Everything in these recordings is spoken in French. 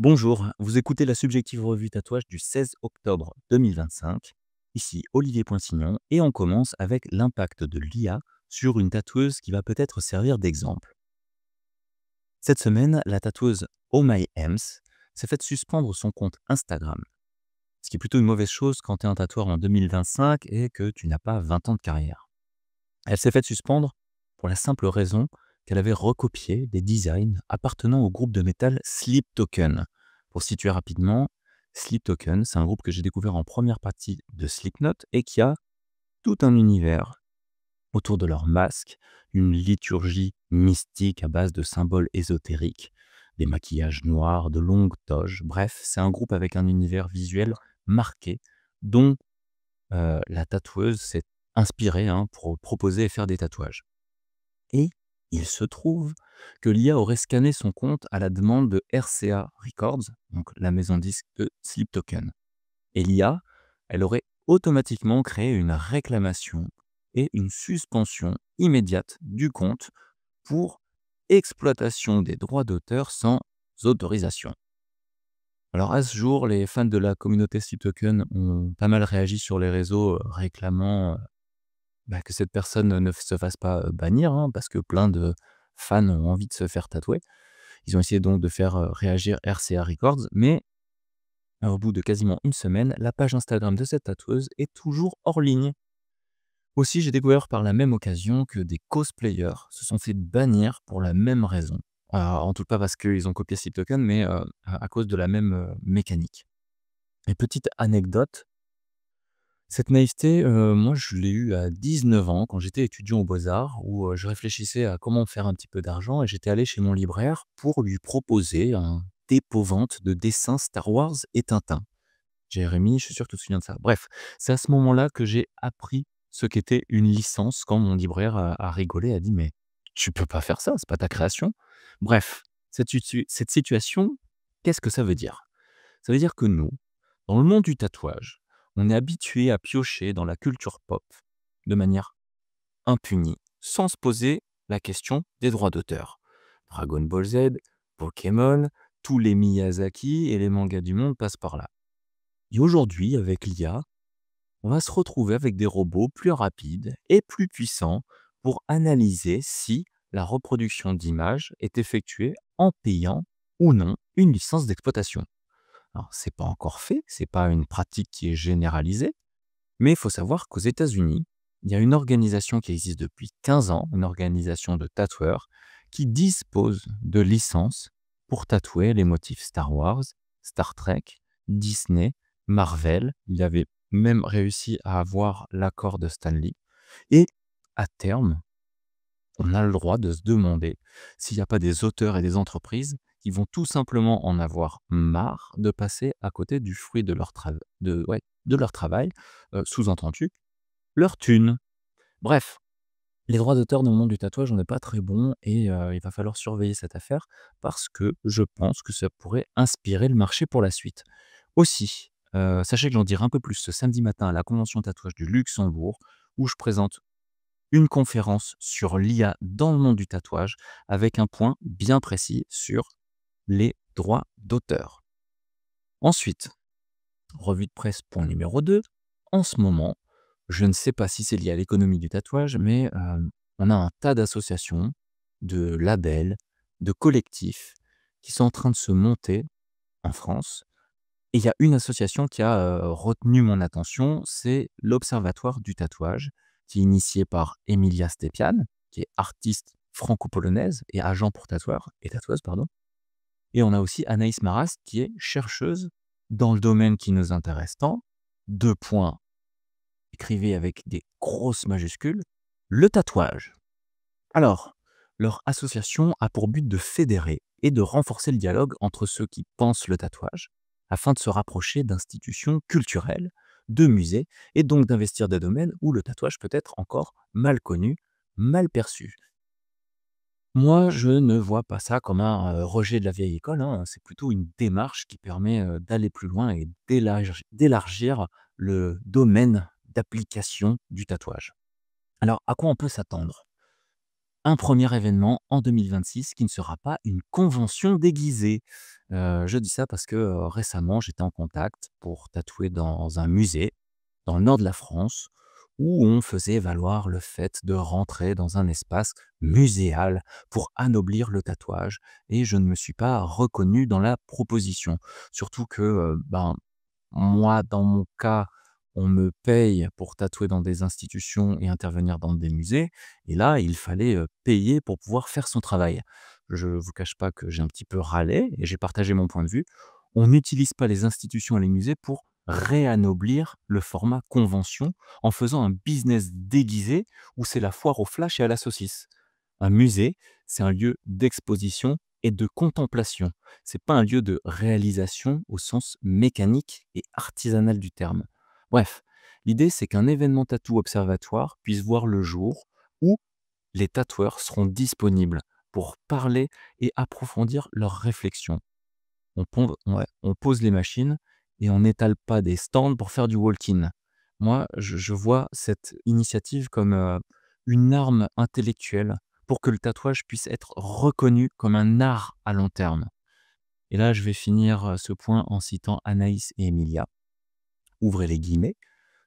Bonjour, vous écoutez la subjective revue tatouage du 16 octobre 2025. Ici Olivier Poinsignon et on commence avec l'impact de l'IA sur une tatoueuse qui va peut-être servir d'exemple. Cette semaine, la tatoueuse Oh My Ems s'est faite suspendre son compte Instagram, ce qui est plutôt une mauvaise chose quand tu es un tatoueur en 2025 et que tu n'as pas 20 ans de carrière. Elle s'est faite suspendre pour la simple raison qu'elle avait recopié des designs appartenant au groupe de métal Sleep Token. Pour situer rapidement, Sleep Token, c'est un groupe que j'ai découvert en première partie de Slipknot et qui a tout un univers autour de leur masque, une liturgie mystique à base de symboles ésotériques, des maquillages noirs, de longues toges. Bref, c'est un groupe avec un univers visuel marqué dont la tatoueuse s'est inspirée pour proposer et faire des tatouages. Et il se trouve que l'IA aurait scanné son compte à la demande de RCA Records, donc la maison de disque de Sleep Token. Et l'IA, elle aurait automatiquement créé une réclamation et une suspension immédiate du compte pour exploitation des droits d'auteur sans autorisation. Alors à ce jour, les fans de la communauté Sleep Token ont pas mal réagi sur les réseaux réclamant que cette personne ne se fasse pas, bannir, parce que plein de fans ont envie de se faire tatouer. Ils ont essayé donc de faire, réagir RCA Records, mais au bout de quasiment une semaine, la page Instagram de cette tatoueuse est toujours hors ligne. Aussi, j'ai découvert par la même occasion que des cosplayers se sont fait bannir pour la même raison. En tout cas pas parce qu'ils ont copié Sleep Token, mais, à cause de la même, mécanique. Et petite anecdote, cette naïveté, moi je l'ai eue à 19 ans quand j'étais étudiant aux Beaux-Arts où, je réfléchissais à comment faire un petit peu d'argent et j'étais allé chez mon libraire pour lui proposer un dépôt-vente de dessins Star Wars et Tintin. Jérémy, je suis sûr que tu te souviens de ça. Bref, c'est à ce moment-là que j'ai appris ce qu'était une licence quand mon libraire a rigolé, a dit: «Mais tu peux pas faire ça, c'est pas ta création». Bref, cette situation, qu'est-ce que ça veut dire? Ça veut dire que nous, dans le monde du tatouage, on est habitué à piocher dans la culture pop de manière impunie, sans se poser la question des droits d'auteur. Dragon Ball Z, Pokémon, tous les Miyazaki et les mangas du monde passent par là. Et aujourd'hui, avec l'IA, on va se retrouver avec des robots plus rapides et plus puissants pour analyser si la reproduction d'images est effectuée en payant ou non une licence d'exploitation. Alors, c'est pas encore fait, c'est pas une pratique qui est généralisée, mais il faut savoir qu'aux États-Unis, il y a une organisation qui existe depuis 15 ans, une organisation de tatoueurs, qui dispose de licences pour tatouer les motifs Star Wars, Star Trek, Disney, Marvel. Il avait même réussi à avoir l'accord de Stan Lee. Et à terme, on a le droit de se demander s'il n'y a pas des auteurs et des entreprises qui vont tout simplement en avoir marre de passer à côté du fruit de leur de leur travail, sous-entendu leur thune. Bref, les droits d'auteur dans le monde du tatouage, on n'est pas très bon et il va falloir surveiller cette affaire parce que je pense que ça pourrait inspirer le marché pour la suite. Aussi, sachez que j'en dirai un peu plus ce samedi matin à la convention tatouage du Luxembourg où je présente une conférence sur l'IA dans le monde du tatouage avec un point bien précis sur les droits d'auteur. Ensuite, revue de presse point numéro 2. En ce moment, je ne sais pas si c'est lié à l'économie du tatouage, mais on a un tas d'associations, de labels, de collectifs qui sont en train de se monter en France. Et il y a une association qui a retenu mon attention, c'est l'Observatoire du tatouage, qui est initié par Emilia Stepian, qui est artiste franco-polonaise et agent pour tatoueurs et tatoueuse, pardon. Et on a aussi Anaïs Maras, qui est chercheuse dans le domaine qui nous intéresse tant. Deux points, écrivez avec des grosses majuscules, le tatouage. Alors, leur association a pour but de fédérer et de renforcer le dialogue entre ceux qui pensent le tatouage, afin de se rapprocher d'institutions culturelles, de musées, et donc d'investir des domaines où le tatouage peut être encore mal connu, mal perçu. Moi, je ne vois pas ça comme un rejet de la vieille école, c'est plutôt une démarche qui permet d'aller plus loin et d'élargir le domaine d'application du tatouage. Alors, à quoi on peut s'attendre? un premier événement en 2026 qui ne sera pas une convention déguisée. Je dis ça parce que, récemment, j'étais en contact pour tatouer dans un musée, dans le nord de la France, où on faisait valoir le fait de rentrer dans un espace muséal pour anoblir le tatouage et je ne me suis pas reconnu dans la proposition. Surtout que, moi, dans mon cas, on me paye pour tatouer dans des institutions et intervenir dans des musées et là, il fallait, payer pour pouvoir faire son travail. Je vous cache pas que j'ai un petit peu râlé et j'ai partagé mon point de vue. On n'utilise pas les institutions et les musées pour réanoblir le format convention en faisant un business déguisé où c'est la foire au flash et à la saucisse. Un musée, c'est un lieu d'exposition et de contemplation. C'est pas un lieu de réalisation au sens mécanique et artisanal du terme. Bref, l'idée c'est qu'un événement tatou observatoire puisse voir le jour où les tatoueurs seront disponibles pour parler et approfondir leurs réflexions. On pose les machines et on n'étale pas des stands pour faire du walk-in. Moi, je vois cette initiative comme, une arme intellectuelle pour que le tatouage puisse être reconnu comme un art à long terme. Et là, je vais finir, ce point en citant Anaïs et Emilia. Ouvrez les guillemets.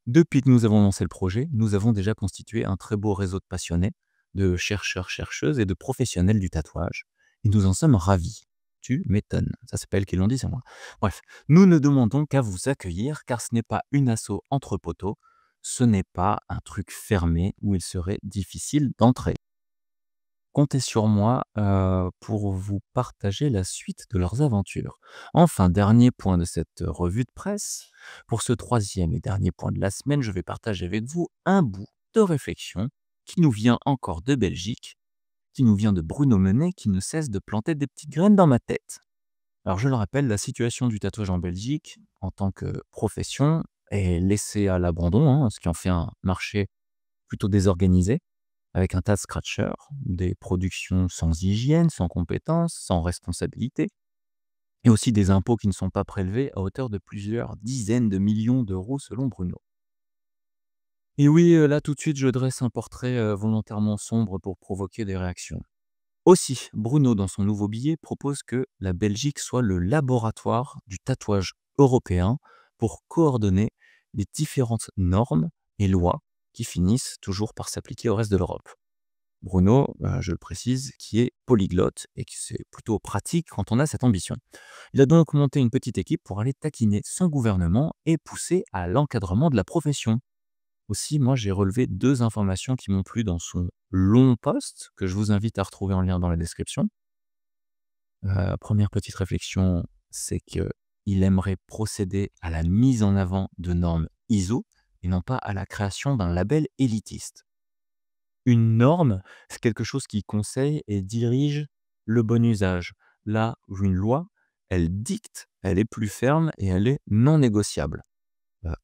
«Depuis que nous avons lancé le projet, nous avons déjà constitué un très beau réseau de passionnés, de chercheurs, chercheuses et de professionnels du tatouage et nous en sommes ravis». Tu m'étonnes. Ça, c'est pas elles qui l'ont dit, c'est moi. Bref, nous ne demandons qu'à vous accueillir car ce n'est pas une asso entre poteaux, ce n'est pas un truc fermé où il serait difficile d'entrer. Comptez sur moi, pour vous partager la suite de leurs aventures. Enfin, dernier point de cette revue de presse, pour ce troisième et dernier point de la semaine, je vais partager avec vous un bout de réflexion qui nous vient encore de Belgique, qui nous vient de Bruno Menet, qui ne cesse de planter des petites graines dans ma tête. Alors je le rappelle, la situation du tatouage en Belgique, en tant que profession, est laissée à l'abandon, hein, ce qui en fait un marché plutôt désorganisé avec un tas de scratchers, des productions sans hygiène, sans compétences, sans responsabilité, et aussi des impôts qui ne sont pas prélevés à hauteur de plusieurs dizaines de millions d'euros selon Bruno. Et oui, là tout de suite, je dresse un portrait volontairement sombre pour provoquer des réactions. Aussi, Bruno, dans son nouveau billet, propose que la Belgique soit le laboratoire du tatouage européen pour coordonner les différentes normes et lois qui finissent toujours par s'appliquer au reste de l'Europe. Bruno, je le précise, qui est polyglotte et que c'est plutôt pratique quand on a cette ambition. Il a donc monté une petite équipe pour aller taquiner son gouvernement et pousser à l'encadrement de la profession. Aussi, moi, j'ai relevé 2 informations qui m'ont plu dans son long post, que je vous invite à retrouver en lien dans la description. 1re petite réflexion, c'est qu'il aimerait procéder à la mise en avant de normes ISO et non pas à la création d'un label élitiste. Une norme, c'est quelque chose qui conseille et dirige le bon usage. Là où une loi, elle dicte, elle est plus ferme et elle est non négociable.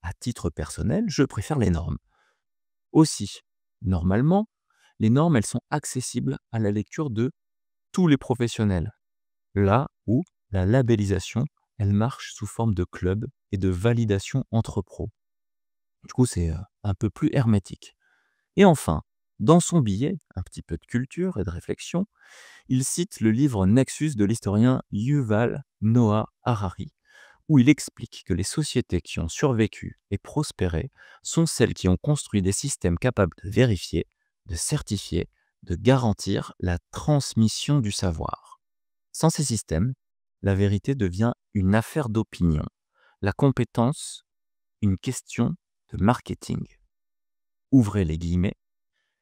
À titre personnel, je préfère les normes. Aussi, normalement, les normes, elles sont accessibles à la lecture de tous les professionnels. Là où la labellisation, elle marche sous forme de club et de validation entre pros. Du coup, c'est un peu plus hermétique. Et enfin, dans son billet, un petit peu de culture et de réflexion, il cite le livre Nexus de l'historien Yuval Noah Harari, où il explique que les sociétés qui ont survécu et prospéré sont celles qui ont construit des systèmes capables de vérifier, de certifier, de garantir la transmission du savoir. Sans ces systèmes, la vérité devient une affaire d'opinion, la compétence une question de marketing. Ouvrez les guillemets.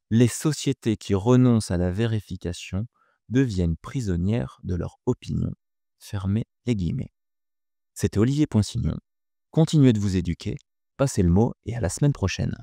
Les sociétés qui renoncent à la vérification deviennent prisonnières de leur opinion. Fermez les guillemets. C'était Olivier Poinsignon. Continuez de vous éduquer, passez le mot et à la semaine prochaine.